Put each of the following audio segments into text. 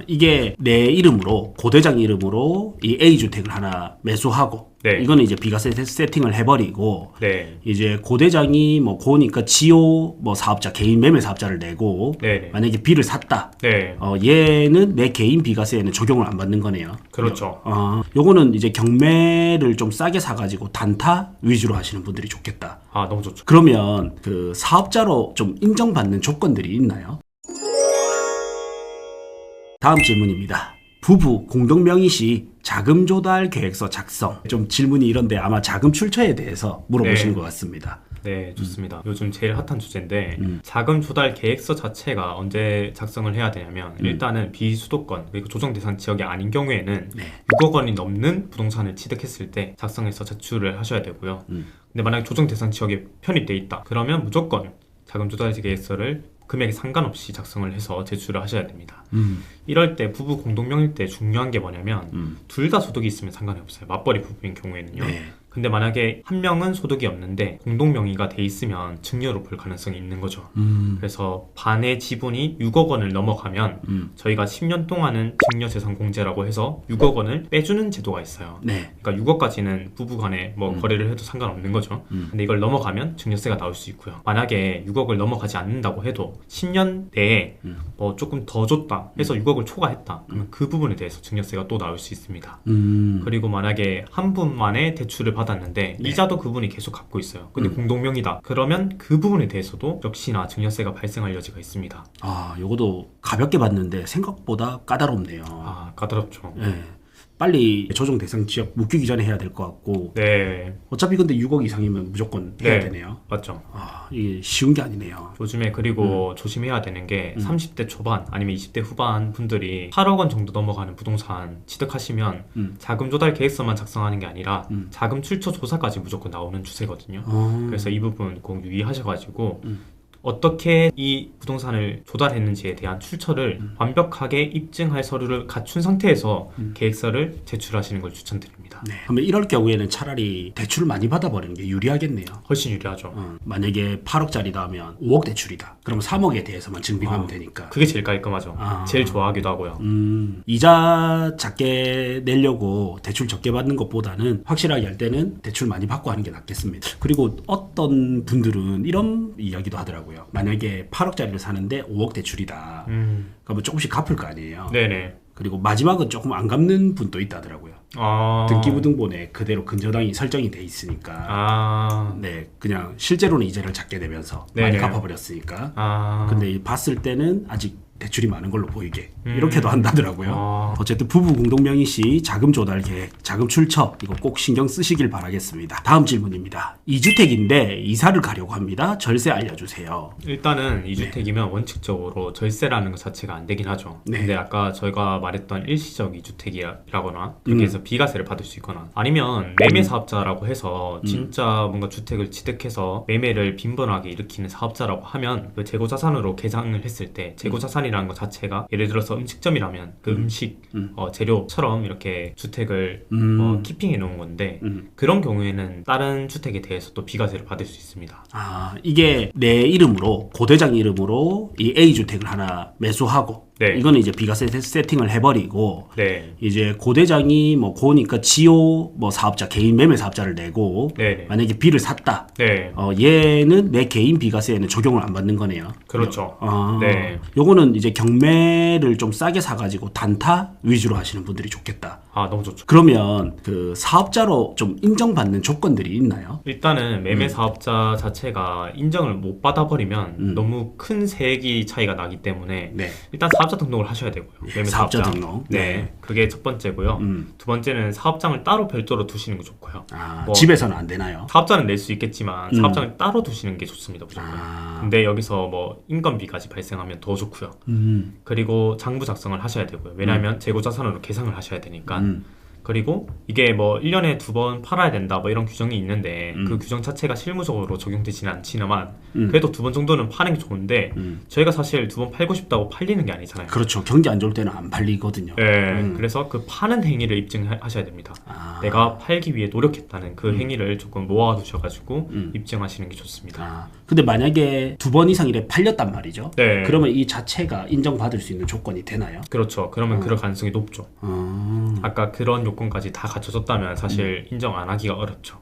이게 내 이름으로 고대장 이름으로 이 A주택을 하나 매수하고 네. 이거는 이제 비과세 세팅을 해버리고 네. 이제 고대장이 뭐 고니까 지호 뭐 사업자 개인 매매 사업자를 내고 네. 만약에 B를 샀다. 네. 얘는 내 개인 비과세에는 적용을 안 받는 거네요. 그렇죠. 요거는 이제 경매를 좀 싸게 사가지고 단타 위주로 하시는 분들이 좋겠다. 너무 좋죠. 그러면 그 사업자로 좀 인정받는 조건들이 있나요? 다음 질문입니다. 부부 공동명의 시 자금 조달 계획서 작성. 좀 질문이 이런데 아마 자금 출처에 대해서 물어보시는 것 같습니다. 네, 좋습니다. 요즘 제일 핫한 주제인데 자금 조달 계획서 자체가 언제 작성을 해야 되냐면 일단은 비수도권 그리고 조정 대상 지역이 아닌 경우에는 6억 원이 넘는 부동산을 취득했을 때 작성해서 제출을 하셔야 되고요. 근데 만약에 조정 대상 지역에 편입돼 있다 그러면 무조건 자금 조달 계획서를 금액에 상관없이 작성을 해서 제출을 하셔야 됩니다. 이럴 때 부부 공동명의일 때 중요한 게 뭐냐면 둘 다 소득이 있으면 상관이 없어요. 맞벌이 부부인 경우에는요. 근데 만약에 한 명은 소득이 없는데 공동명의가 돼 있으면 증여로 볼 가능성이 있는 거죠. 그래서 반의 지분이 6억 원을 넘어가면 저희가 10년 동안은 증여재산공제라고 해서 6억 원을 빼주는 제도가 있어요. 그러니까 6억까지는 부부간에 뭐 거래를 해도 상관없는 거죠. 근데 이걸 넘어가면 증여세가 나올 수 있고요. 만약에 6억을 넘어가지 않는다고 해도 10년 내에 뭐 조금 더 줬다 해서 6억을 초과했다 그러면 그 부분에 대해서 증여세가 또 나올 수 있습니다. 그리고 만약에 한 분만의 대출을 받았는데 이자도 그분이 계속 갚고 있어요. 근데 공동명의다 그러면 그 부분에 대해서도 역시나 증여세가 발생할 여지가 있습니다. 요것도 가볍게 봤는데 생각보다 까다롭네요. 까다롭죠. 빨리 조정 대상 지역 묶이기 전에 해야 될 것 같고. 어차피 근데 6억 이상이면 무조건 해야 되네요. 맞죠. 이게 쉬운 게 아니네요. 요즘에 그리고 조심해야 되는 게 30대 초반 아니면 20대 후반 분들이 8억 원 정도 넘어가는 부동산 취득하시면 자금 조달 계획서만 작성하는 게 아니라 자금 출처 조사까지 무조건 나오는 추세거든요. 그래서 이 부분 꼭 유의하셔가지고 어떻게 이 부동산을 조달했는지에 대한 출처를 완벽하게 입증할 서류를 갖춘 상태에서 계획서를 제출하시는 걸 추천드립니다. 그러면 이럴 경우에는 차라리 대출을 많이 받아버리는 게 유리하겠네요. 훨씬 유리하죠. 만약에 8억짜리다 하면 5억 대출이다. 그럼 3억에 대해서만 증빙하면 되니까. 그게 제일 깔끔하죠. 제일 좋아하기도 하고요. 이자 작게 내려고 대출 적게 받는 것보다는 확실하게 할 때는 대출 많이 받고 하는 게 낫겠습니다. 그리고 어떤 분들은 이런 이야기도 하더라고요. 만약에 8억짜리를 사는데 5억 대출이다. 그러면 조금씩 갚을 거 아니에요. 그리고 마지막은 조금 안 갚는 분도 있다더라고요. 등기부등본에 그대로 근저당이 설정이 돼 있으니까 그냥 실제로는 이자를 잡게 되면서 많이 갚아버렸으니까. 근데 봤을 때는 아직 대출이 많은 걸로 보이게 이렇게도 한다더라고요. 어쨌든 부부 공동명의 시 자금 조달 계획, 자금 출처 이거 꼭 신경 쓰시길 바라겠습니다. 다음 질문입니다. 2주택인데 이사를 가려고 합니다. 절세 알려주세요. 일단은 2주택이면 원칙적으로 절세라는 것 자체가 안 되긴 하죠. 근데 아까 저희가 말했던 일시적 2주택이라거나 그렇게 해서 비과세를 받을 수 있거나 아니면 매매 사업자라고 해서 진짜 뭔가 주택을 취득해서 매매를 빈번하게 일으키는 사업자라고 하면 그 재고자산으로 계산을 했을 때 재고자산이 라는 것 자체가 예를 들어서 음식점이라면 그 음식 재료처럼 이렇게 주택을 키핑해 놓은 건데 그런 경우에는 다른 주택에 대해서 또 비과세를 받을 수 있습니다. 이게 내 이름으로 고대장 이름으로 이 A주택을 하나 매수하고 이거는 이제 비과세 세팅을 해버리고 이제 고대장이 뭐 고니까 지호 뭐 사업자 개인 매매 사업자를 내고 만약에 B를 샀다. 얘는 내 개인 비과세에는 적용을 안 받는 거네요. 그렇죠. 요거는 이제 경매를 좀 싸게 사가지고 단타 위주로 하시는 분들이 좋겠다. 너무 좋죠. 그러면 그 사업자로 좀 인정받는 조건들이 있나요? 일단은 매매 사업자 자체가 인정을 못 받아버리면 너무 큰 세액이 차이가 나기 때문에 일단 사업자 등록을 하셔야 되고요. 매매 사업자 등록. 그게 첫 번째고요. 두 번째는 사업장을 따로 별도로 두시는 게 좋고요. 뭐 집에서는 안 되나요? 사업자는 낼 수 있겠지만 사업장을 따로 두시는 게 좋습니다. 무조건. 근데 여기서 뭐 인건비까지 발생하면 더 좋고요. 그리고 장부 작성을 하셔야 되고요. 왜냐하면 재고자산으로 계상을 하셔야 되니까. 그리고 이게 뭐 1년에 2번 팔아야 된다 뭐 이런 규정이 있는데 그 규정 자체가 실무적으로 적용되지는 않지만 그래도 2번 정도는 파는 게 좋은데 저희가 사실 2번 팔고 싶다고 팔리는 게 아니잖아요. 그렇죠. 경기 안 좋을 때는 안 팔리거든요. 네, 그래서 그 파는 행위를 입증하셔야 됩니다. 내가 팔기 위해 노력했다는 그 행위를 조금 모아두셔가지고 입증하시는 게 좋습니다. 근데 만약에 2번 이상 이래 팔렸단 말이죠. 네. 그러면 이 자체가 인정받을 수 있는 조건이 되나요? 그렇죠. 그러면 그럴 가능성이 높죠. 아까 그런 요건까지 다 갖춰졌다면 사실 인정 안 하기가 어렵죠.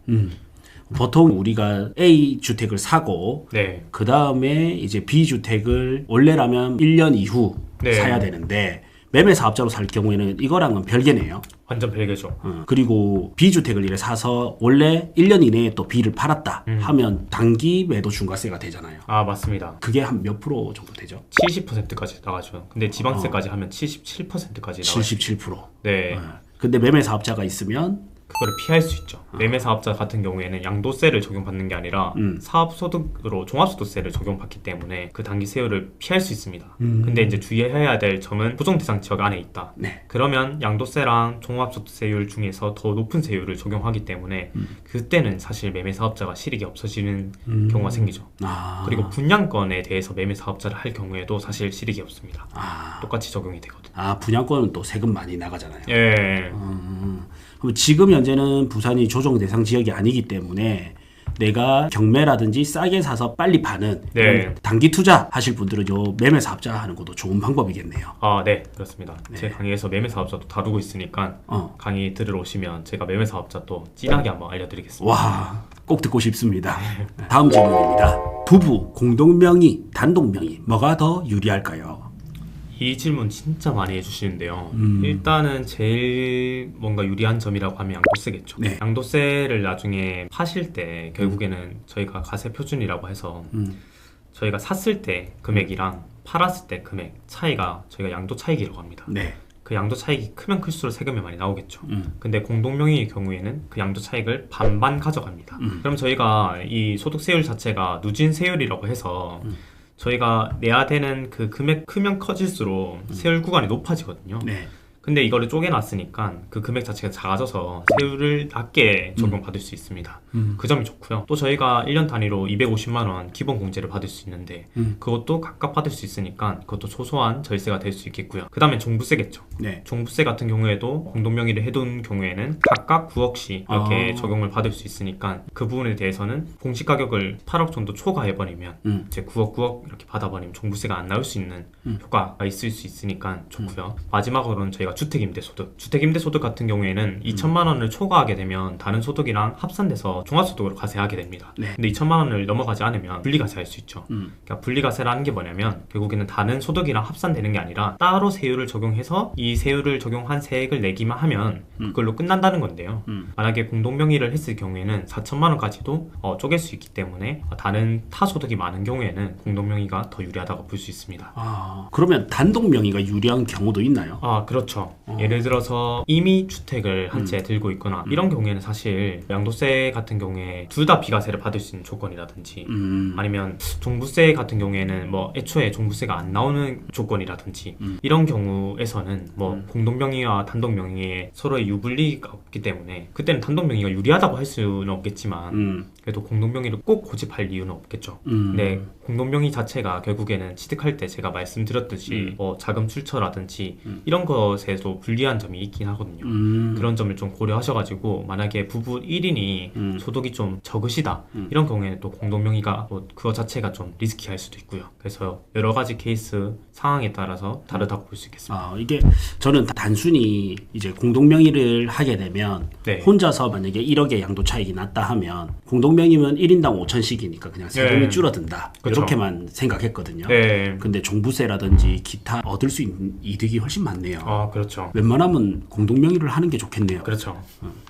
보통 우리가 A 주택을 사고 네. 그 다음에 이제 B 주택을 원래라면 1년 이후 네. 사야 되는데 매매 사업자로 살 경우에는 이거랑은 별개네요. 완전 별개죠. 그리고 B 주택을 이래 사서 원래 1년 이내에 또 B를 팔았다 하면 단기 매도 중과세가 되잖아요. 아, 맞습니다. 그게 한 몇 프로 정도 되죠? 70%까지 나가죠. 근데 지방세까지 하면 77%까지 나가죠. 77%. 네. 근데 매매 사업자가 있으면 그거를 피할 수 있죠. 매매 사업자 같은 경우에는 양도세를 적용받는 게 아니라 사업소득으로 종합소득세를 적용받기 때문에 그 단기세율을 피할 수 있습니다. 근데 이제 주의해야 될 점은 부정대상 지역 안에 있다. 네. 그러면 양도세랑 종합소득세율 중에서 더 높은 세율을 적용하기 때문에 그때는 사실 매매 사업자가 실익이 없어지는 경우가 생기죠. 그리고 분양권에 대해서 매매 사업자를 할 경우에도 사실 실익이 없습니다. 똑같이 적용이 되거든요. 분양권은 또 세금 많이 나가잖아요. 예. 그럼 지금 현재는 부산이 조정 대상 지역이 아니기 때문에 내가 경매라든지 싸게 사서 빨리 파는 네. 이런 단기 투자 하실 분들은 요 매매 사업자 하는 것도 좋은 방법이겠네요. 아, 네, 그렇습니다. 제 강의에서 매매 사업자도 다루고 있으니까 강의 들으러 오시면 제가 매매 사업자 또 진하게 한번 알려드리겠습니다. 와, 꼭 듣고 싶습니다. 다음 질문입니다. 부부 공동명의, 단독명의 뭐가 더 유리할까요? 이 질문 진짜 많이 해주시는데요. 일단은 제일 뭔가 유리한 점이라고 하면 양도세겠죠. 네. 양도세를 나중에 파실 때 결국에는 저희가 가세 표준이라고 해서 저희가 샀을 때 금액이랑 팔았을 때 금액 차이가 저희가 양도 차익이라고 합니다. 네. 그 양도 차익이 크면 클수록 세금이 많이 나오겠죠. 근데 공동명의의 경우에는 그 양도 차익을 반반 가져갑니다. 그럼 저희가 이 소득세율 자체가 누진세율이라고 해서 저희가 내야 되는 그 금액 크면 커질수록 세율 구간이 높아지거든요. 네. 근데 이거를 쪼개놨으니까 그 금액 자체가 작아져서 세율을 낮게 적용받을 수 있습니다. 그 점이 좋고요. 또 저희가 1년 단위로 250만 원 기본 공제를 받을 수 있는데 그것도 각각 받을 수 있으니까 그것도 소소한 절세가 될 수 있겠고요. 그 다음에 종부세겠죠. 네. 종부세 같은 경우에도 공동명의를 해둔 경우에는 각각 9억씩 이렇게 적용을 받을 수 있으니까 그 부분에 대해서는 공시가격을 8억 정도 초과해버리면 이제 9억 이렇게 받아버리면 종부세가 안 나올 수 있는 효과가 있을 수 있으니까 좋고요. 마지막으로는 저희가 주택임대소득 같은 경우에는 2천만 원을 초과하게 되면 다른 소득이랑 합산돼서 종합소득으로 과세하게 됩니다. 네. 근데 2천만 원을 넘어가지 않으면 분리과세할 수 있죠. 그러니까 분리과세라는 게 뭐냐면 결국에는 다른 소득이랑 합산되는 게 아니라 따로 세율을 적용해서 이 세율을 적용한 세액을 내기만 하면 그걸로 끝난다는 건데요. 만약에 공동명의를 했을 경우에는 4천만 원까지도 쪼갤 수 있기 때문에 다른 타소득이 많은 경우에는 공동명의가 더 유리하다고 볼 수 있습니다. 그러면 단독명의가 유리한 경우도 있나요? 그렇죠. 예를 들어서 이미 주택을 한 채 들고 있거나 이런 경우에는 사실 양도세 같은 경우에 둘 다 비과세를 받을 수 있는 조건이라든지 아니면 종부세 같은 경우에는 뭐 애초에 종부세가 안 나오는 조건이라든지 이런 경우에서는 뭐 공동명의와 단독명의에 서로의 유불리가 없기 때문에 그때는 단독명의가 유리하다고 할 수는 없겠지만 그래도 공동명의를 꼭 고집할 이유는 없겠죠. 근데 공동명의 자체가 결국에는 취득할 때 제가 말씀드렸듯이 뭐 자금 출처라든지 이런 것에도 불리한 점이 있긴 하거든요. 그런 점을 좀 고려하셔가지고 만약에 부부 1인이 소득이 좀 적으시다 이런 경우에는 또 공동명의가 뭐 그거 자체가 좀 리스키할 수도 있고요. 그래서 여러 가지 케이스 상황에 따라서 다르다고 볼 수 있겠습니다. 이게 저는 단순히 이제 공동명의를 하게 되면 네. 혼자서 만약에 1억의 양도 차익이 났다 하면 공동명의면 1인당 5천씩이니까 그냥 세금이 네. 줄어든다. 그쵸. 이렇게만 생각했거든요. 네. 근데 종부세라든지 기타 얻을 수 있는 이득이 훨씬 많네요. 그렇죠. 웬만하면 공동명의를 하는 게 좋겠네요. 그렇죠.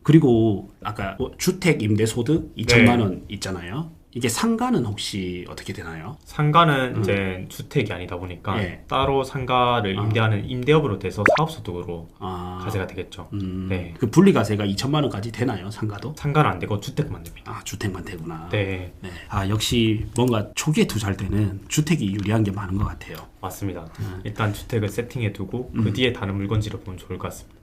그리고 아까 주택 임대소득 2천만 원 있잖아요. 이게 상가는 혹시 어떻게 되나요? 상가는 이제 주택이 아니다 보니까 예. 따로 상가를 임대하는 임대업으로 돼서 사업소득으로 과세가 되겠죠. 네. 그 분리과세가 2천만 원까지 되나요? 상가도? 상가는 안 되고 주택만 됩니다. 아, 주택만 되구나. 네. 네. 아, 역시 뭔가 초기에 투자할 때는 주택이 유리한 게 많은 것 같아요. 맞습니다. 일단 주택을 세팅해 두고 그 뒤에 다른 물건지를 보면 좋을 것 같습니다.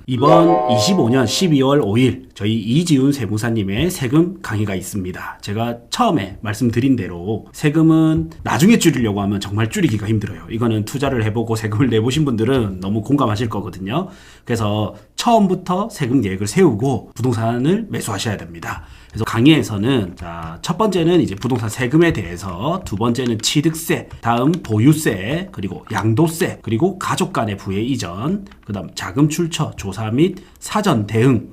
이번 25년 12월 5일 저희 이지훈 세무사님의 세금 강의가 있습니다. 제가 처음에 말씀드린 대로 세금은 나중에 줄이려고 하면 정말 줄이기가 힘들어요. 이거는 투자를 해보고 세금을 내보신 분들은 너무 공감하실 거거든요. 그래서 처음부터 세금 계획을 세우고 부동산을 매수하셔야 됩니다. 그래서 강의에서는 자, 첫 번째는 이제 부동산 세금에 대해서, 두 번째는 취득세, 다음 보유세, 그리고 양도세, 그리고 가족 간의 부의 이전, 그다음 자금 출처 조사 및 사전 대응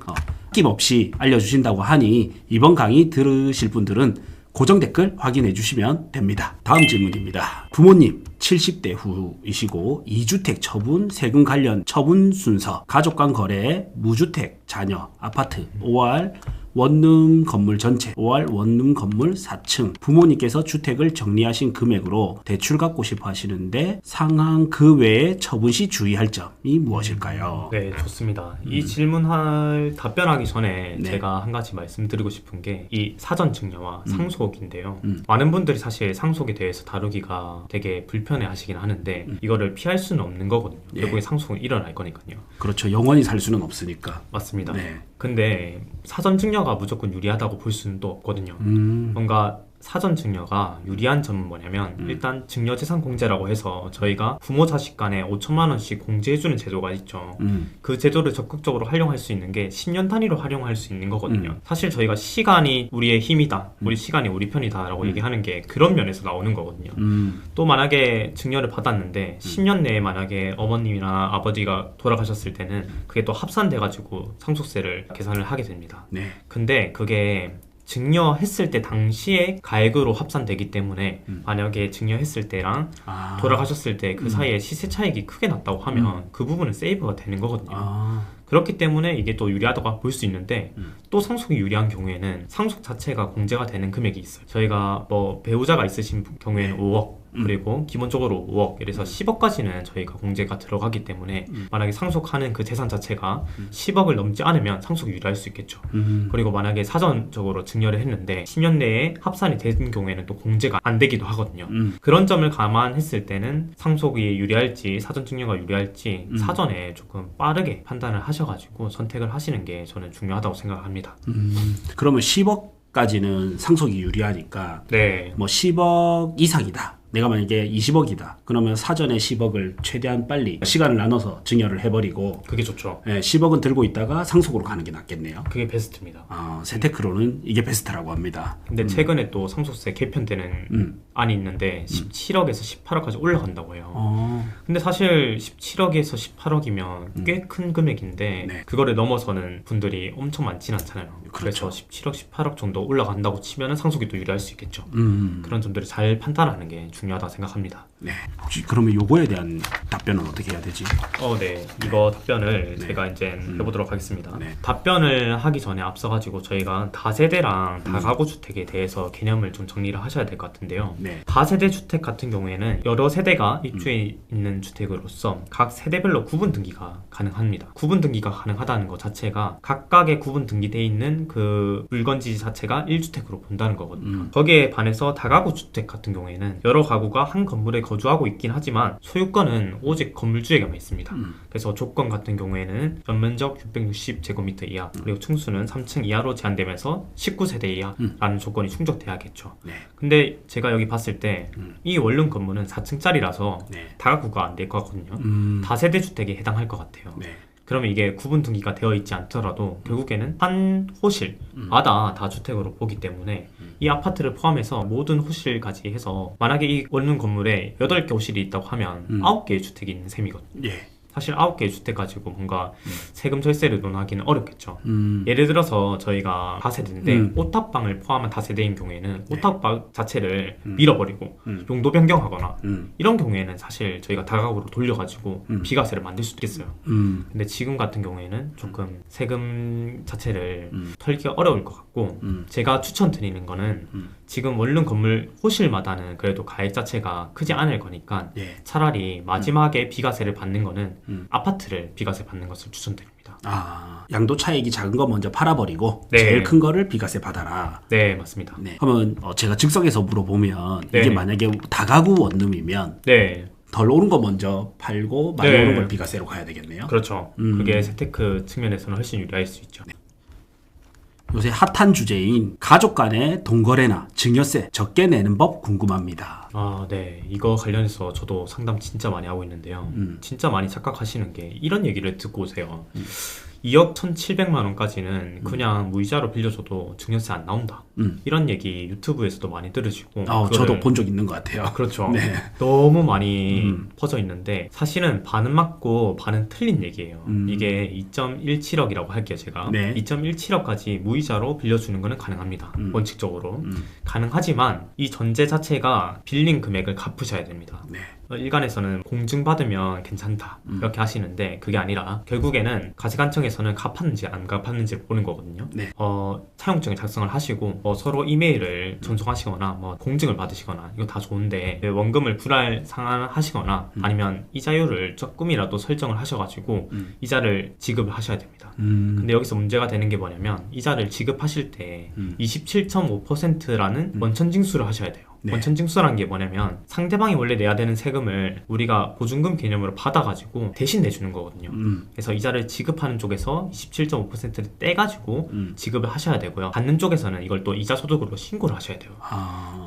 아낌없이 알려주신다고 하니 이번 강의 들으실 분들은 고정 댓글 확인해 주시면 됩니다. 다음 질문입니다. 부모님 70대 후이시고 2주택 처분, 세금 관련 처분 순서, 가족 간 거래, 무주택, 자녀, 아파트, OR, 원룸 건물 전체, OR 원룸 건물 4층, 부모님께서 주택을 정리하신 금액으로 대출 받고 싶어 하시는데 상한 그 외에 처분 시 주의할 점이 무엇일까요? 네, 좋습니다. 이 질문할 답변하기 전에 제가 한 가지 말씀드리고 싶은 게 이 사전 증여와 상속인데요. 많은 분들이 사실 상속에 대해서 다루기가 되게 불편해 하시긴 하는데 이거를 피할 수는 없는 거거든요. 결국에 상속은 일어날 거니까요. 그렇죠. 영원히 살 수는 없으니까. 맞습니다. 네. 근데 사전 증여가 무조건 유리하다고 볼 수는 또 없거든요. 뭔가 사전 증여가 유리한 점은 뭐냐면 일단 증여재산 공제라고 해서 저희가 부모 자식 간에 5천만 원씩 공제해주는 제도가 있죠. 그 제도를 적극적으로 활용할 수 있는 게 10년 단위로 활용할 수 있는 거거든요. 사실 저희가 시간이 우리의 힘이다, 우리 시간이 우리 편이다 라고 얘기하는 게 그런 면에서 나오는 거거든요. 또 만약에 증여를 받았는데 10년 내에 만약에 어머님이나 아버지가 돌아가셨을 때는 그게 또 합산돼 가지고 상속세를 계산을 하게 됩니다. 네. 근데 그게 증여했을 때 당시에 가액으로 합산되기 때문에 만약에 증여했을 때랑 돌아가셨을 때 그 사이에 시세 차익이 크게 났다고 하면 그 부분은 세이브가 되는 거거든요. 그렇기 때문에 이게 또 유리하다고 볼 수 있는데 또 상속이 유리한 경우에는 상속 자체가 공제가 되는 금액이 있어요. 저희가 뭐 배우자가 있으신 경우에는 5억 그리고 기본적으로 5억, 그래서 10억까지는 저희가 공제가 들어가기 때문에 만약에 상속하는 그 재산 자체가 10억을 넘지 않으면 상속이 유리할 수 있겠죠. 그리고 만약에 사전적으로 증여를 했는데 10년 내에 합산이 된 경우에는 또 공제가 안 되기도 하거든요. 그런 점을 감안했을 때는 상속이 유리할지 사전 증여가 유리할지 사전에 조금 빠르게 판단을 하셔가지고 선택을 하시는 게 저는 중요하다고 생각합니다. 그러면 10억까지는 상속이 유리하니까 네. 뭐 10억 이상이다. 내가 만약에 20억이다. 그러면 사전에 10억을 최대한 빨리 시간을 나눠서 증여를 해버리고 그게 좋죠. 10억은 들고 있다가 상속으로 가는 게 낫겠네요. 그게 베스트입니다. 세테크로는 이게 베스트라고 합니다. 근데 최근에 또 상속세 개편되는 안이 있는데 17억에서 18억까지 올라간다고 해요. 근데 사실 17억에서 18억이면 꽤 큰 금액인데 네. 그거를 넘어서는 분들이 엄청 많진 않잖아요. 그렇죠. 그래서 17억, 18억 정도 올라간다고 치면 상속이 또 유리할 수 있겠죠. 그런 점들을 잘 판단하는 게 중요하다 생각합니다. 네. 혹시 그러면 요거에 대한 답변은 어떻게 해야 되지? 네. 이거 답변을 제가 이제 해보도록 하겠습니다. 네. 답변을 하기 전에 앞서가지고 저희가 다세대랑 다가구 주택에 대해서 개념을 좀 정리를 하셔야 될 것 같은데요. 네. 다세대 주택 같은 경우에는 여러 세대가 입주해 있는 주택으로서 각 세대별로 구분 등기가 가능합니다. 구분 등기가 가능하다는 것 자체가 각각의 구분 등기되어 있는 그 물건지 자체가 1주택으로 본다는 거거든요. 거기에 반해서 다가구 주택 같은 경우에는 여러 가구가 한 건물에 거주하고 있긴 하지만 소유권은 오직 건물주에게만 있습니다. 그래서 조건 같은 경우에는 연면적 660제곱미터 이하 그리고 층수는 3층 이하로 제한되면서 19세대 이하라는 조건이 충족돼야겠죠. 네. 근데 제가 여기 봤을 때 이 원룸 건물은 4층짜리라서 네. 다가구가 안 될 것 같거든요. 다세대 주택에 해당할 것 같아요. 네. 그러면 이게 구분 등기가 되어 있지 않더라도 결국에는 한 호실마다 다 주택으로 보기 때문에 이 아파트를 포함해서 모든 호실까지 해서 만약에 이 원룸 건물에 8개 호실이 있다고 하면 9개의 주택이 있는 셈이거든요. 예. 사실 9개의 주택 가지고 뭔가 세금 절세를 논하기는 어렵겠죠. 예를 들어서 저희가 다세대인데 오탑방을 포함한 다세대인 경우에는 오탑방 자체를 밀어버리고 용도 변경하거나 이런 경우에는 사실 저희가 다가구로 돌려가지고 비과세를 만들 수도 있겠어요. 근데 지금 같은 경우에는 조금 세금 자체를 털기가 어려울 것 같고 제가 추천드리는 거는 지금 원룸 건물 호실마다는 그래도 가액 자체가 크지 않을 거니까 예. 차라리 마지막에 비과세를 받는 거는 아파트를 비과세 받는 것을 추천드립니다. 양도 차익이 작은 거 먼저 팔아버리고 네. 제일 큰 거를 비과세 받아라. 네, 맞습니다. 네. 그러면 제가 즉석에서 물어보면 네. 이게 만약에 다가구 원룸이면 네, 덜 오른 거 먼저 팔고 많이 네. 오른 걸 비과세로 가야 되겠네요. 그렇죠. 그게 재테크 측면에서는 훨씬 유리할 수 있죠. 요새 핫한 주제인 가족 간의 돈거래나 증여세 적게 내는 법 궁금합니다. 네. 이거 관련해서 저도 상담 진짜 많이 하고 있는데요. 진짜 많이 착각하시는 게 이런 얘기를 듣고 오세요. 2억 1,700만 원까지는 그냥 무이자로 빌려줘도 증여세 안 나온다. 이런 얘기 유튜브에서도 많이 들으시고 저도 본 적 있는 것 같아요. 그렇죠. 네. 너무 많이 퍼져 있는데 사실은 반은 맞고 반은 틀린 얘기예요. 이게 2.17억이라고 할게요, 제가. 네. 2.17억까지 무이자로 빌려주는 것은 가능합니다. 원칙적으로. 가능하지만 이 전제 자체가 빌린 금액을 갚으셔야 됩니다. 네. 일간에서는 공증받으면 괜찮다 이렇게 하시는데 그게 아니라 결국에는 가지관청에서는 갚았는지 안 갚았는지를 보는 거거든요. 네. 사용증을 작성을 하시고 서로 이메일을 전송하시거나 공증을 받으시거나 이거 다 좋은데 원금을 불할 상환하시거나 아니면 이자율을 조금이라도 설정을 하셔가지고 이자를 지급을 하셔야 됩니다. 근데 여기서 문제가 되는 게 뭐냐면 이자를 지급하실 때 27.5%라는 원천징수를 하셔야 돼요. 네. 원천징수라는 게 뭐냐면 상대방이 원래 내야 되는 세금을 우리가 보증금 개념으로 받아가지고 대신 내주는 거거든요. 그래서 이자를 지급하는 쪽에서 27.5%를 떼가지고 지급을 하셔야 되고요. 받는 쪽에서는 이걸 또 이자 소득으로 신고를 하셔야 돼요.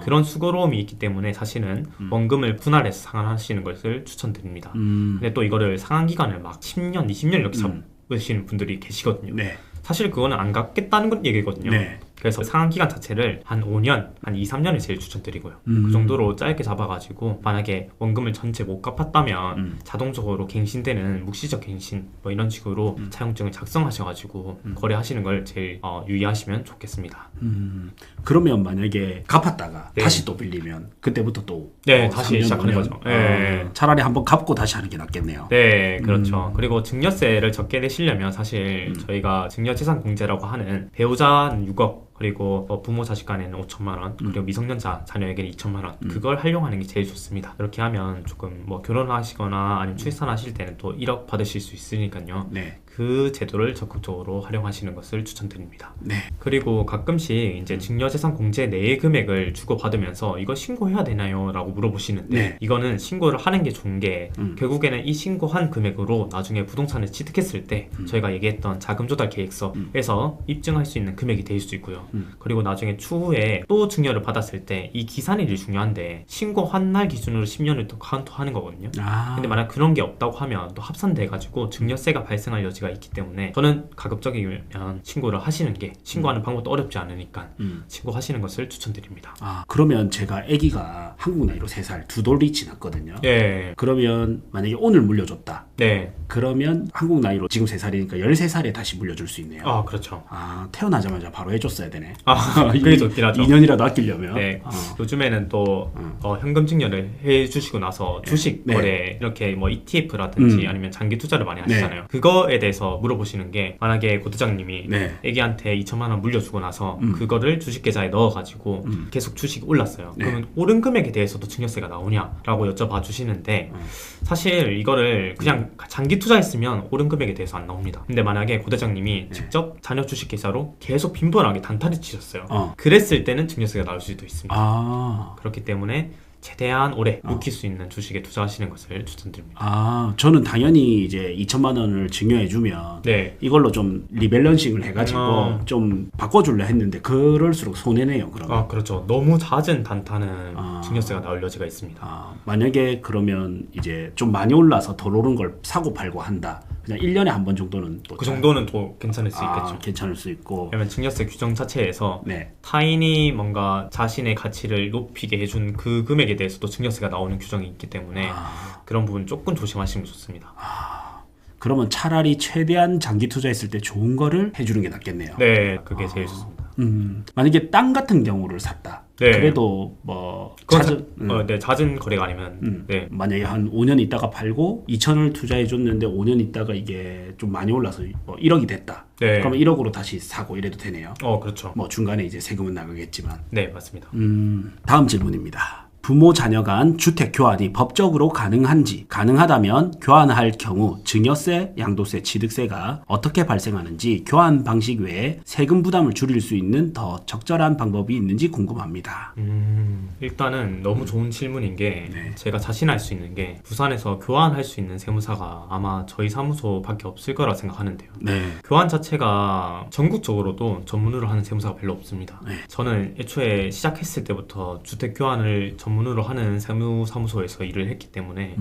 그런 수고로움이 있기 때문에 사실은 원금을 분할해서 상환하시는 것을 추천드립니다. 근데 또 이거를 상환 기간을 막 10년, 20년 이렇게 잡으시는 분들이 계시거든요. 네. 사실 그거는 안 갚겠다는 건 얘기거든요. 네. 그래서 상환 기간 자체를 한 5년, 한 2, 3년을 제일 추천드리고요. 그 정도로 짧게 잡아가지고 만약에 원금을 전체 못 갚았다면 자동적으로 갱신되는 묵시적 갱신 뭐 이런 식으로 차용증을 작성하셔가지고 거래하시는 걸 제일 유의하시면 좋겠습니다. 그러면 만약에 갚았다가 네. 다시 또 빌리면 그때부터 또 다시 3년, 시작하는 5년? 거죠. 네. 차라리 한번 갚고 다시 하는 게 낫겠네요. 네, 그렇죠. 그리고 증여세를 적게 내시려면 사실 저희가 증여재산공제라고 하는 배우자는 6억 그리고 부모 자식 간에는 5천만 원 그리고 미성년자 자녀에게는 2천만 원 그걸 활용하는 게 제일 좋습니다. 그렇게 하면 조금 결혼하시거나 아니면 출산하실 때는 또 1억 받으실 수 있으니까요. 네. 그 제도를 적극적으로 활용하시는 것을 추천드립니다. 네. 그리고 가끔씩 이제 증여재산 공제 내의 금액을 주고받으면서 이거 신고해야 되나요? 라고 물어보시는데 네. 이거는 신고를 하는 게 좋은 게 결국에는 이 신고한 금액으로 나중에 부동산을 취득했을 때 저희가 얘기했던 자금조달 계획서에서 입증할 수 있는 금액이 될 수 있고요. 그리고 나중에 추후에 또 증여를 받았을 때 이 기산일이 중요한데 신고한 날 기준으로 10년을 또 카운트하는 거거든요. 근데 만약 그런 게 없다고 하면 또 합산돼가지고 증여세가 발생할 여지가 있기 때문에 저는 가급적이면 신고를 하시는 게 신고하는 방법도 어렵지 않으니까 신고하시는 것을 추천드립니다. 그러면 제가 아기가 한국 나이로 3살 두 돌이 지났거든요. 네. 그러면 만약에 오늘 물려줬다. 네. 그러면 한국 나이로 지금 3살이니까 13살에 다시 물려줄 수 있네요. 그렇죠. 태어나자마자 바로 해줬어야 되네. 그게 좋긴 하죠. 2년이라도 아끼려면. 네. 요즘에는 또 현금 증여를 해주시고 나서 주식 네. 거래 이렇게 뭐 ETF라든지 아니면 장기 투자를 많이 하시잖아요. 그거에 대해서 물어보시는 게 만약에 고대장님이 네. 애기한테 2천만 원 물려주고 나서 그거를 주식 계좌에 넣어가지고 계속 주식이 올랐어요. 네. 그러면 오른 금액에 대해서도 증여세가 나오냐라고 여쭤봐 주시는데 사실 이거를 그냥 장기 투자했으면 오른 금액에 대해서 안 나옵니다. 근데 만약에 고대장님이 직접 자녀 주식 계좌로 계속 빈번하게 단타를 치셨어요. 그랬을 때는 증여세가 나올 수도 있습니다. 그렇기 때문에 최대한 오래 묵힐 수 있는 주식에 투자하시는 것을 추천드립니다. 저는 당연히 이제 2천만 원을 증여해주면 네. 이걸로 좀 리밸런싱을 해가지고 좀 바꿔줄려 했는데 그럴수록 손해네요. 그러면. 그렇죠. 너무 잦은 단타는 증여세가 나올 여지가 있습니다. 만약에 그러면 이제 좀 많이 올라서 덜 오른 걸 사고 팔고 한다. 그냥 1년에 한 번 정도는 또 그 정도는 더 괜찮을 수 있겠죠. 괜찮을 수 있고. 왜냐면 증여세 규정 자체에서 네. 타인이 뭔가 자신의 가치를 높이게 해준 그 금액에 대해서도 증여세가 나오는 규정이 있기 때문에 그런 부분 조금 조심하시는 게 좋습니다. 그러면 차라리 최대한 장기 투자했을 때 좋은 거를 해주는 게 낫겠네요. 네, 그게 제일 좋습니다. 만약에 땅 같은 경우를 샀다. 네. 그래도 뭐 잦은 거래가 아니면 네. 만약에 한 5년 있다가 팔고 2천을 투자해 줬는데 5년 있다가 이게 좀 많이 올라서 뭐 1억이 됐다. 네. 그러면 1억으로 다시 사고 이래도 되네요. 그렇죠. 뭐 중간에 이제 세금은 나가겠지만. 네, 맞습니다. 다음 질문입니다. 부모 자녀 간 주택 교환이 법적으로 가능한지, 가능하다면 교환할 경우 증여세, 양도세, 취득세가 어떻게 발생하는지, 교환 방식 외에 세금 부담을 줄일 수 있는 더 적절한 방법이 있는지 궁금합니다. 일단은 너무 좋은 질문인 게 네. 제가 자신할 수 있는 게 부산에서 교환할 수 있는 세무사가 아마 저희 사무소밖에 없을 거라 생각하는데요. 네. 교환 자체가 전국적으로도 전문으로 하는 세무사가 별로 없습니다. 네. 저는 애초에 시작했을 때부터 주택 교환을 전문으로 하는 세무사무소에서 일을 했기 때문에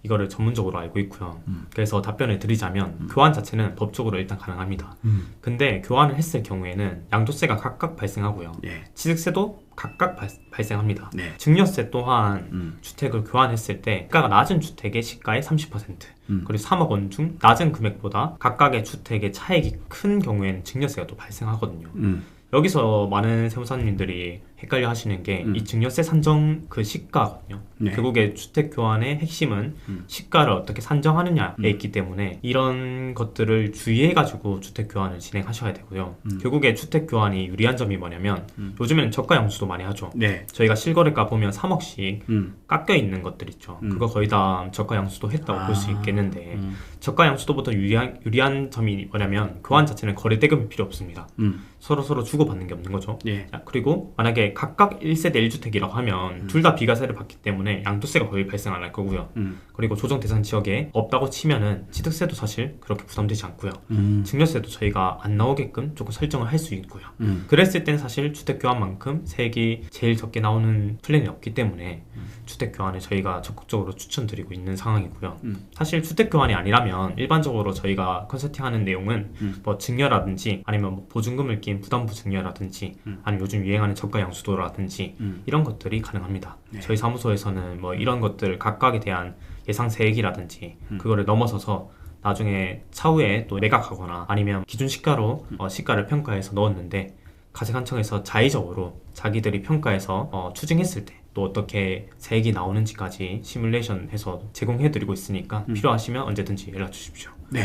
이거를 전문적으로 알고 있고요. 그래서 답변을 드리자면 교환 자체는 법적으로 일단 가능합니다. 근데 교환을 했을 경우에는 양도세가 각각 발생하고요. 네. 취득세도 각각 발생합니다. 네. 증여세 또한 주택을 교환했을 때 시가가 낮은 주택의 시가의 30% 그리고 3억 원 중 낮은 금액보다 각각의 주택의 차익이 큰 경우에는 증여세가 또 발생하거든요. 여기서 많은 세무사님들이 헷갈려 하시는 게 이 증여세 산정 그 시가거든요. 네. 결국에 주택 교환의 핵심은 시가를 어떻게 산정하느냐에 있기 때문에 이런 것들을 주의해가지고 주택 교환을 진행하셔야 되고요. 결국에 주택 교환이 유리한 점이 뭐냐면 요즘에는 저가 양수도 많이 하죠. 네. 저희가 실거래가 보면 3억씩 깎여 있는 것들 있죠. 그거 거의 다 저가 양수도 했다고 볼 수 있겠는데 저가 양수도보다 유리한 점이 뭐냐면 교환 자체는 거래 대금이 필요 없습니다. 서로 주고받는 게 없는 거죠. 네. 자, 그리고 만약에 각각 1세대 1주택이라고 하면 둘 다 비과세를 받기 때문에 양도세가 거의 발생 안 할 거고요. 그리고 조정 대상 지역에 없다고 치면은 취득세도 사실 그렇게 부담되지 않고요. 증여세도 저희가 안 나오게끔 조금 설정을 할 수 있고요. 그랬을 땐 사실 주택 교환만큼 세액이 제일 적게 나오는 플랜이 없기 때문에 주택 교환을 저희가 적극적으로 추천드리고 있는 상황이고요. 사실 주택 교환이 아니라면 일반적으로 저희가 컨설팅하는 내용은 뭐 증여라든지 아니면 뭐 보증금을 낀 부담부 증여라든지 아니면 요즘 유행하는 저가 양수도라든지 이런 것들이 가능합니다. 네. 저희 사무소에서는 뭐 이런 것들 각각에 대한 예상 세액이라든지 그거를 넘어서서 나중에 차후에 또 매각하거나 아니면 기준 시가로 시가를 평가해서 넣었는데 가세관청에서 자의적으로 자기들이 평가해서 추징했을 때 또 어떻게 세액이 나오는지까지 시뮬레이션해서 제공해드리고 있으니까 필요하시면 언제든지 연락 주십시오. 네.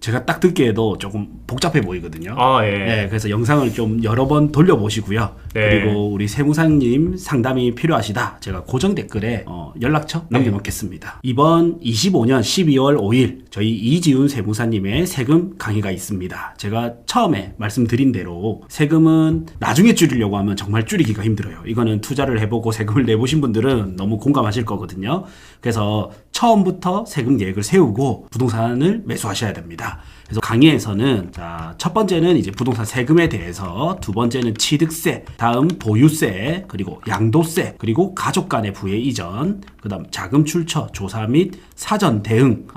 제가 딱 듣기에도 조금 복잡해 보이거든요. 예. 네, 그래서 영상을 좀 여러 번 돌려보시고요. 네. 그리고 우리 세무사님 상담이 필요하시다. 제가 고정 댓글에 연락처 남겨놓겠습니다. 이번 25년 12월 5일 저희 이지훈 세무사님의 세금 강의가 있습니다. 제가 처음에 말씀드린 대로 세금은 나중에 줄이려고 하면 정말 줄이기가 힘들어요. 이거는 투자를 해보고 세금을 내보신 분들은 너무 공감하실 거거든요. 그래서 처음부터 세금 계획을 세우고 부동산을 매수하셔야 됩니다. 그래서 강의에서는 첫 번째는 이제 부동산 세금에 대해서, 두 번째는 취득세, 다음 보유세, 그리고 양도세, 그리고 가족 간의 부의 이전, 그다음 자금 출처 조사 및 사전 대응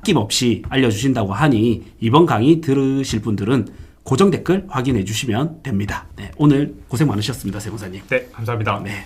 아낌없이 알려주신다고 하니 이번 강의 들으실 분들은 고정 댓글 확인해 주시면 됩니다. 네, 오늘 고생 많으셨습니다, 세무사님. 네, 감사합니다. 네.